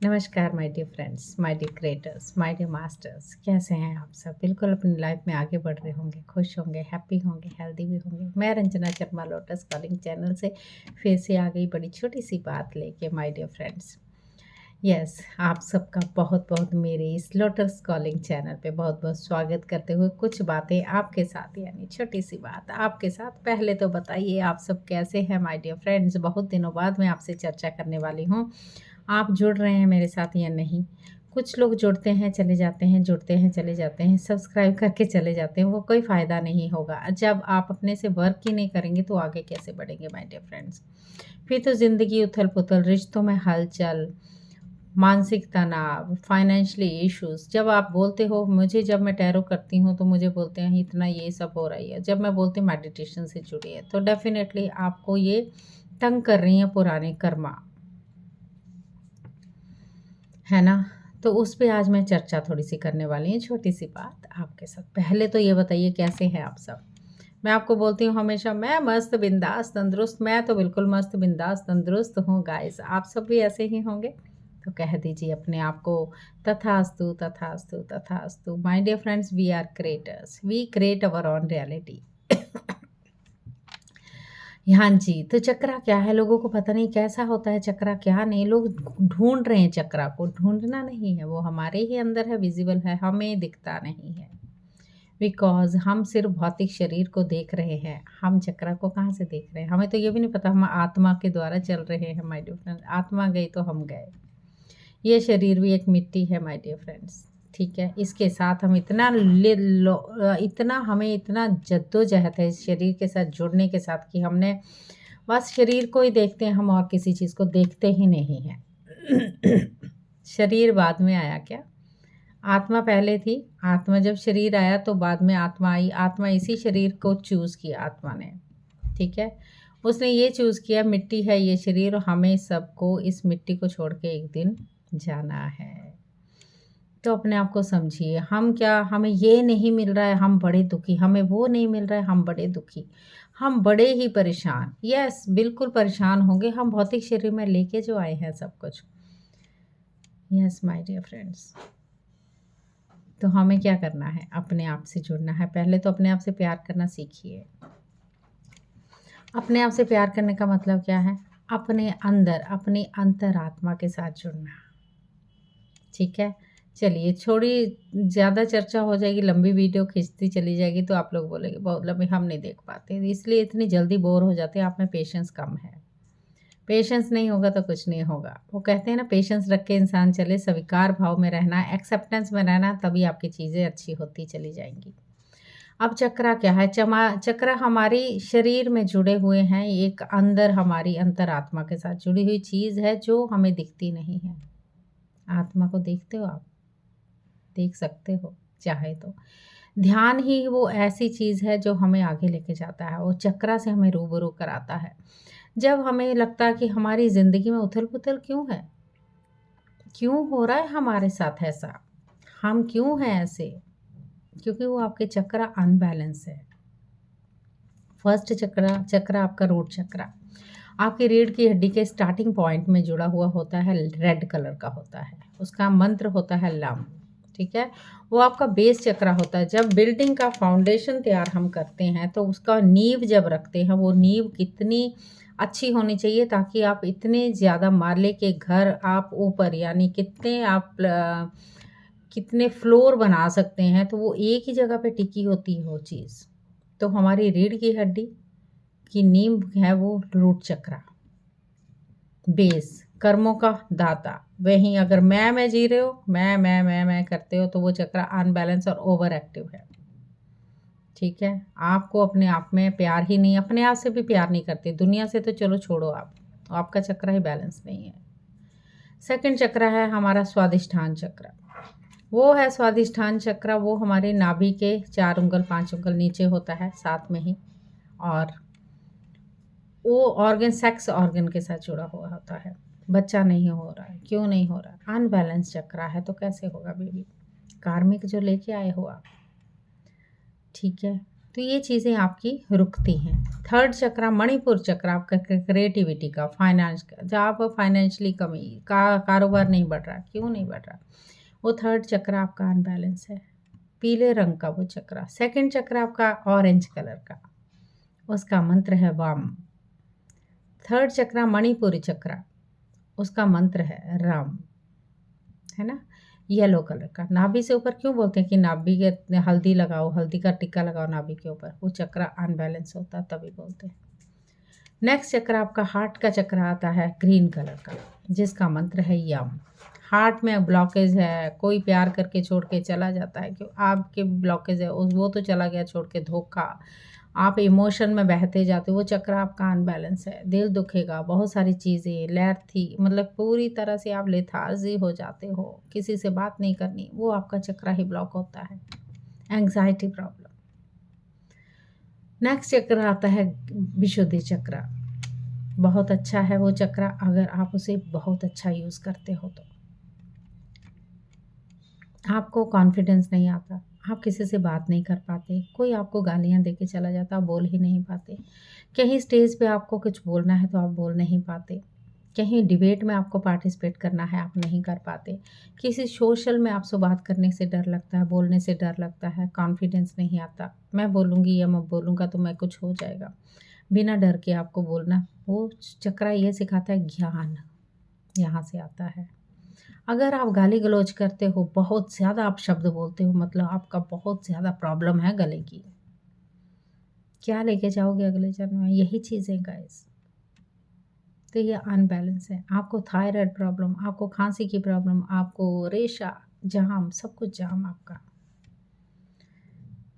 नमस्कार my dear friends, my dear creators, my dear masters. कैसे हैं आप सब? बिल्कुल अपनी लाइफ में आगे बढ़ रहे होंगे, खुश होंगे, हैप्पी होंगे, हेल्दी भी होंगे। मैं Ranjana Sharma lotus calling channel से फिर से आ गई बड़ी छोटी सी बात लेके माय डियर फ्रेंड्स। यस, आप सबका बहुत बहुत मेरे इस लोटस कॉलिंग चैनल पे बहुत बहुत स्वागत करते हुए कुछ बातें आपके साथ, यानी छोटी सी बात आपके साथ। पहले तो बताइए आप सब कैसे हैं माय डियर फ्रेंड्स? बहुत दिनों बाद मैं आपसे चर्चा करने वाली हूँ। आप जुड़ रहे हैं मेरे साथ या नहीं? कुछ लोग जुड़ते हैं चले जाते हैं, जुड़ते हैं चले जाते हैं, सब्सक्राइब करके चले जाते हैं, वो कोई फ़ायदा नहीं होगा। जब आप अपने से वर्क ही नहीं करेंगे तो आगे कैसे बढ़ेंगे माय डियर फ्रेंड्स? फिर तो ज़िंदगी उथल-पुथल, रिश्तों में हलचल, मानसिक तनाव, फाइनेंशियली इश्यूज़। जब आप बोलते हो मुझे, जब मैं टैरो करती हूँ तो मुझे बोलते हैं इतना ये सब हो रही है। जब मैं बोलती हूँ मेडिटेशन से जुड़िए, तो डेफ़िनेटली आपको ये तंग कर रही हैं पुराने कर्मा, है ना? तो उस पे आज मैं चर्चा थोड़ी-सी करने वाली हूँ, छोटी-सी बात आपके साथ। पहले तो ये बताइए कैसे हैं आप सब? मैं आपको बोलती हूँ हमेशा मैं मस्त, बिंदास, तंदुरुस्त। मैं तो बिल्कुल मस्त, बिंदास, तंदुरुस्त हूँ गाइस। आप सब भी ऐसे ही होंगे? तो कह दीजिए अपने आप को तथास्तु, तथास्तु, तथास्तु। My dear friends, we are creators. We create our own reality. हाँ जी, तो चक्रा क्या है? लोगों को पता नहीं कैसा होता है चक्रा, क्या नहीं। लोग ढूँढ रहे हैं चक्रा को, ढूँढना नहीं है, वो हमारे ही अंदर है, विज़िबल है, हमें दिखता नहीं है। बिकॉज़ हम सिर्फ़ भौतिक शरीर को देख रहे हैं, हम चक्रा को कहाँ से देख रहे हैं? हमें तो ये भी नहीं पता हम आत्मा के द्वारा चल रहे हैं माय डियर फ्रेंड। आत्मा गई तो हम गए। ये शरीर भी एक मिट्टी है माय डियर फ्रेंड्स, ठीक है? इसके साथ हम इतना हमें इतना जद्दोजहद है इस शरीर के साथ जुड़ने के साथ कि हमने बस शरीर को ही देखते हैं, हम और किसी चीज़ को देखते ही नहीं हैं। शरीर बाद में आया क्या? आत्मा पहले थी। आत्मा जब शरीर आया तो बाद में आत्मा आई। आत्मा इसी शरीर को चूज़ किया आत्मा ने, ठीक है? उसने ये चूज़ किया मिट्टी है ये शरीर, और हमें सबको इस मिट्टी को छोड़ के एक दिन जाना है। तो अपने आप को समझिए, हम क्या, हमें ये नहीं मिल रहा है हम बड़े दुखी, हमें वो नहीं मिल रहा है हम बड़े दुखी, हम बड़े ही परेशान। यस, बिल्कुल परेशान होंगे हम भौतिक शरीर में लेके जो आए हैं सब कुछ। यस माय डियर फ्रेंड्स, तो हमें क्या करना है? अपने आप से जुड़ना है। पहले तो अपने आप से प्यार करना सीखिए। अपने आप से प्यार करने का मतलब क्या है? अपने अंदर, अपनी अंतरात्मा के साथ जुड़ना, ठीक है? चलिए छोड़िए, ज़्यादा चर्चा हो जाएगी, लंबी वीडियो खींचती चली जाएगी तो आप लोग बोलेंगे बहुत लंबी, हम नहीं देख पाते, इसलिए इतनी जल्दी बोर हो जाते हैं। आप में पेशेंस कम है। पेशेंस नहीं होगा तो कुछ नहीं होगा। वो कहते हैं ना, पेशेंस रख के इंसान चले, स्वीकार भाव में रहना, एक्सेप्टेंस में रहना, तभी आपकी चीज़ें अच्छी होती चली जाएँगी। अब चक्रा क्या है? चक्र हमारी शरीर में जुड़े हुए हैं, एक अंदर हमारी अंतरात्मा के साथ जुड़ी हुई चीज़ है जो हमें दिखती नहीं है। आत्मा को देखते हो आप? देख सकते हो चाहे तो। ध्यान ही वो ऐसी चीज़ है जो हमें आगे लेके जाता है, वो चक्रा से हमें रूबरू कराता है। जब हमें लगता है कि हमारी ज़िंदगी में उथल-पुथल क्यों है? क्यों हो रहा है हमारे साथ ऐसा? हम क्यों हैं ऐसे? क्योंकि वो आपके चक्रा अनबैलेंस है। फर्स्ट चक्र आपका रूट चक्र आपकी रीढ़ की हड्डी के स्टार्टिंग पॉइंट में जुड़ा हुआ होता है, रेड कलर का होता है। उसका मंत्र होता है लम, ठीक है? वो आपका बेस चक्र होता है। जब बिल्डिंग का फाउंडेशन तैयार हम करते हैं तो उसका नींव जब रखते हैं, वो नींव कितनी अच्छी होनी चाहिए ताकि आप इतने ज़्यादा माले के घर आप ऊपर, यानी कितने फ्लोर बना सकते हैं, तो वो एक ही जगह पे टिकी होती है वो चीज़। तो हमारी रीढ़ की हड्डी की नींव है वो रूट चक्र, बेस, कर्मों का दाता। वहीं अगर मैं जी रहे हो, मैं करते हो तो वो चक्र अनबैलेंस और ओवर एक्टिव है, ठीक है? आपको अपने आप में प्यार ही नहीं, अपने आप से भी प्यार नहीं करते, दुनिया से तो चलो छोड़ो आप, आपका चक्र ही बैलेंस नहीं है। सेकंड चक्र है हमारा स्वादिष्ठान चक्र। वो है स्वादिष्ठान चक्र, वो हमारे नाभि के 4 उँगल 5 उँगल नीचे होता है साथ में ही, और वो ऑर्गन सेक्स ऑर्गन के साथ जुड़ा हुआ होता है। बच्चा नहीं हो रहा है, क्यों नहीं हो रहा है? अनबैलेंस चक्र है, तो कैसे होगा बेबी? कार्मिक जो लेके आए हो आप, ठीक है? तो ये चीज़ें आपकी रुकती हैं। थर्ड चक्रा मणिपुर चक्र आपका क्रिएटिविटी का, फाइनेंस का, जहाँ आप फाइनेंशियली कमी कारोबार नहीं बढ़ रहा, क्यों नहीं बढ़ रहा, वो थर्ड चक्र आपका अनबैलेंस है। पीले रंग का वो चक्रा। सेकंड चक्र आपका ऑरेंज कलर का, उसका मंत्र है वाम। थर्ड चक्रा मणिपुरी चक्रा, उसका मंत्र है राम, है ना, येलो कलर का। नाभि से ऊपर क्यों बोलते हैं कि नाभि के हल्दी लगाओ, हल्दी का टिक्का लगाओ नाभि के ऊपर, वो चक्र अनबैलेंस होता है तभी बोलते हैं। नेक्स्ट चक्र आपका हार्ट का चक्र आता है ग्रीन कलर का, जिसका मंत्र है यम। हार्ट में ब्लॉकेज है, कोई प्यार करके छोड़ के चला जाता है, क्यों आपके ब्लॉकेज है वो तो चला गया छोड़ के, धोखा, आप इमोशन में बहते जाते हो, वो चक्र आपका अनबैलेंस है। दिल दुखेगा, बहुत सारी चीज़ें लेर्थी, मतलब पूरी तरह से आप लेथार्जी हो जाते हो, किसी से बात नहीं करनी, वो आपका चक्र ही ब्लॉक होता है। Anxiety problem. नेक्स्ट चक्र आता है विशुद्धि चक्र। बहुत अच्छा है वो चक्र, अगर आप उसे बहुत अच्छा यूज़ करते हो तो। आपको कॉन्फिडेंस नहीं आता, आप किसी से बात नहीं कर पाते, कोई आपको गालियाँ दे के चला जाता, आप बोल ही नहीं पाते। कहीं स्टेज पे आपको कुछ बोलना है तो आप बोल नहीं पाते। कहीं डिबेट में आपको पार्टिसिपेट करना है, आप नहीं कर पाते। किसी सोशल में आपसे बात करने से डर लगता है, बोलने से डर लगता है, कॉन्फिडेंस नहीं आता। मैं बोलूँगी या मैं बोलूँगा तो मैं कुछ हो जाएगा। बिना डर के आपको बोलना, वो चक्रा ये सिखाता है ज्ञान, यहाँ से आता है। अगर आप गाली गलौज करते हो, बहुत ज़्यादा आप शब्द बोलते हो, मतलब आपका बहुत ज़्यादा प्रॉब्लम है गले की, क्या लेके जाओगे अगले जन्म में? यही चीज़ें गाइस। तो ये अनबैलेंस है। आपको थायराइड प्रॉब्लम, आपको खांसी की प्रॉब्लम, आपको रेशा, जाम, सब कुछ जाम आपका,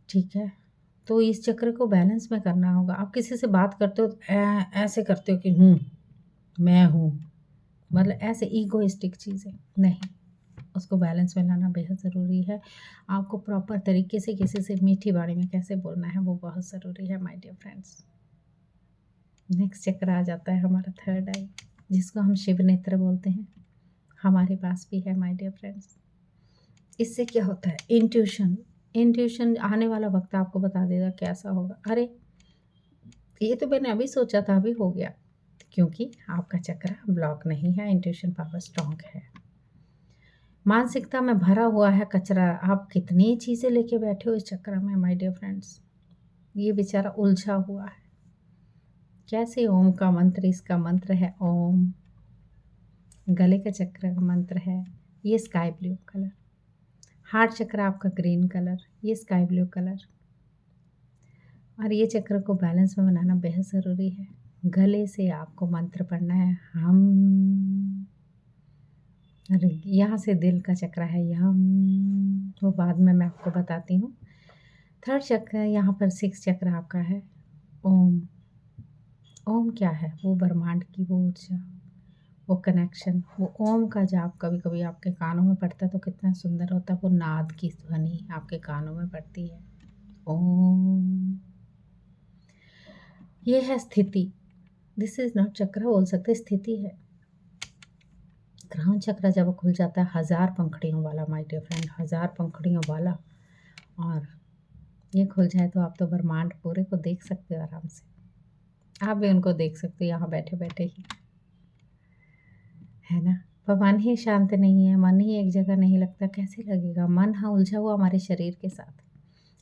ठीक है। तो इस चक्र को बैलेंस में करना होगा। आप किसी से बात करते हो तो ऐसे करते हो कि मैं हूँ, मतलब ऐसे ईगोइस्टिक चीज़ें नहीं, उसको बैलेंस में लाना बेहद ज़रूरी है। आपको प्रॉपर तरीके से किसी से मीठी बाणी में कैसे बोलना है, वो बहुत ज़रूरी है माय डियर फ्रेंड्स। नेक्स्ट चक्र आ जाता है हमारा थर्ड आई, जिसको हम शिव नेत्र बोलते हैं, हमारे पास भी है माय डियर फ्रेंड्स। इससे क्या होता है, इंट्यूशन आने वाला वक्त आपको बता देगा कैसा होगा। अरे ये तो मैंने अभी सोचा था, अभी हो गया, क्योंकि आपका चक्र ब्लॉक नहीं है, इंट्यूशन पावर स्ट्रॉन्ग है। मानसिकता में भरा हुआ है कचरा, आप कितनी चीज़ें लेके बैठे हो इस चक्र में माय डियर फ्रेंड्स, ये बेचारा उलझा हुआ है। कैसे? ओम का मंत्र, इसका मंत्र है ओम। गले का चक्र का मंत्र है ये स्काई ब्लू कलर। हार्ट चक्र आपका ग्रीन कलर, ये स्काई ब्लू कलर। और ये चक्र को बैलेंस में बनाना बेहद ज़रूरी है। गले से आपको मंत्र पढ़ना है हम, और यहाँ से दिल का चक्र है यम, वो बाद में मैं आपको बताती हूँ। थर्ड चक्र यहाँ पर 6 चक्र आपका है ओम। ओम क्या है? वो ब्रह्मांड की वो ऊर्जा, वो कनेक्शन, वो ओम का जाप कभी कभी आपके कानों में पड़ता है तो कितना सुंदर होता है, वो नाद की ध्वनि आपके कानों में पड़ती है ओम। ये है स्थिति, दिस इज नॉट चक्र बोल सकते, स्थिति है। ग्रहण चक्र जब खुल जाता है 1000 पंखड़ियों वाला माय डियर फ्रेंड, 1000 पंखड़ियों वाला, और ये खुल जाए तो आप तो ब्रह्मांड पूरे को देख सकते हो आराम से। आप भी उनको देख सकते हो यहाँ बैठे बैठे ही, है ना। पर मन ही शांत नहीं है, मन ही एक जगह नहीं लगता, कैसे लगेगा? मन हाँ उलझा हुआ हमारे शरीर के साथ,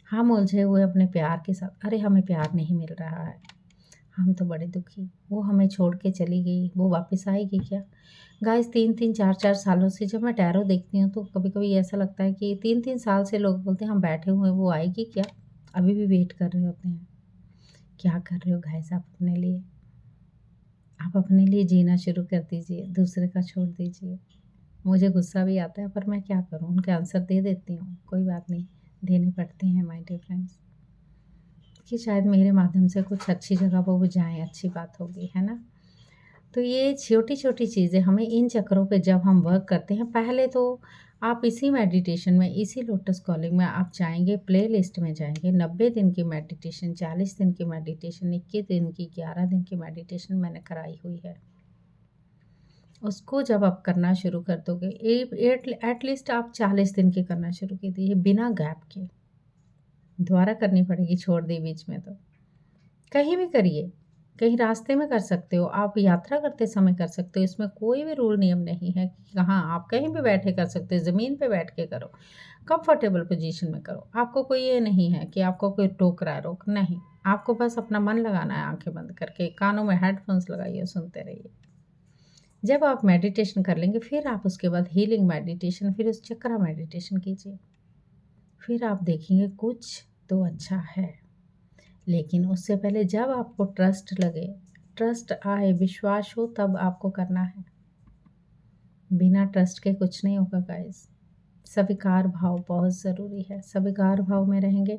हम उलझे हुए अपने प्यार के साथ। अरे हमें प्यार नहीं मिल रहा है, हम तो बड़े दुखी, वो हमें छोड़ के चली गई, वो वापस आएगी क्या? गाइस 3-3 4-4 सालों से जब मैं टैरो देखती हूँ तो कभी कभी ऐसा लगता है कि 3-3 साल से लोग बोलते हैं हम बैठे हुए हैं, वो आएगी क्या? अभी भी वेट कर रहे होते हैं। क्या कर रहे हो गाइस आप अपने लिए? आप अपने लिए जीना शुरू कर दीजिए, दूसरे का छोड़ दीजिए। मुझे गुस्सा भी आता है पर मैं क्या करूँ, उनके आंसर दे देती हूँ, कोई बात नहीं, देने पड़ते हैं माय डियर फ्रेंड्स, कि शायद मेरे माध्यम से कुछ अच्छी जगह पर वो जाएँ, अच्छी बात होगी, है ना। तो ये छोटी छोटी चीज़ें हमें इन चक्रों पे जब हम वर्क करते हैं, पहले तो आप इसी मेडिटेशन में, इसी लोटस कॉलिंग में आप जाएंगे, प्लेलिस्ट में जाएंगे, 90 दिन की मेडिटेशन, 40 दिन की मेडिटेशन, 21 दिन की, 11 दिन की मेडिटेशन मैंने कराई हुई है। उसको जब आप करना शुरू कर दोगे, एटलीस्ट आप 40 दिन की करना शुरू कीजिए बिना गैप के। दोबारा करनी पड़ेगी, छोड़ दी बीच में तो। कहीं भी करिए, कहीं रास्ते में कर सकते हो, आप यात्रा करते समय कर सकते हो, इसमें कोई भी रूल नियम नहीं है कि हाँ, आप कहीं भी बैठे कर सकते हो, ज़मीन पे बैठ के करो, कंफर्टेबल पोजीशन में करो। आपको कोई ये नहीं है कि आपको कोई टोक रहा है, रोक नहीं। आपको बस अपना मन लगाना है, आँखें बंद करके, कानों में हेडफ़ोन्स लगाइए, सुनते रहिए। जब आप मेडिटेशन कर लेंगे, फिर आप उसके बाद हीलिंग मेडिटेशन, फिर उस चक्रा मेडिटेशन कीजिए। फिर आप देखेंगे कुछ तो अच्छा है। लेकिन उससे पहले जब आपको ट्रस्ट लगे, ट्रस्ट आए, विश्वास हो, तब आपको करना है। बिना ट्रस्ट के कुछ नहीं होगा गाइस। स्वीकार भाव बहुत ज़रूरी है। स्वीकार भाव में रहेंगे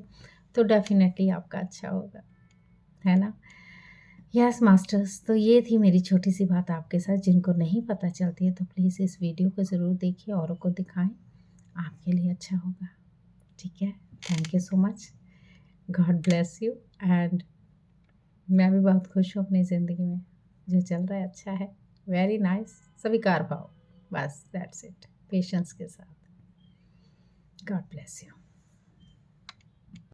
तो डेफिनेटली आपका अच्छा होगा, है ना? यस मास्टर्स, तो ये थी मेरी छोटी सी बात आपके साथ। जिनको नहीं पता चलती है तो प्लीज़ इस वीडियो को ज़रूर देखिए, औरों को दिखाएं, आपके लिए अच्छा होगा। ठीक है? Thank you so much. God bless you. And मैं भी बहुत खुश हूँ अपनी ज़िंदगी में, जो चल रहा है अच्छा है। Very nice. स्वीकार भाव, बस दैट्स इट, पेशेंस के साथ। God bless you.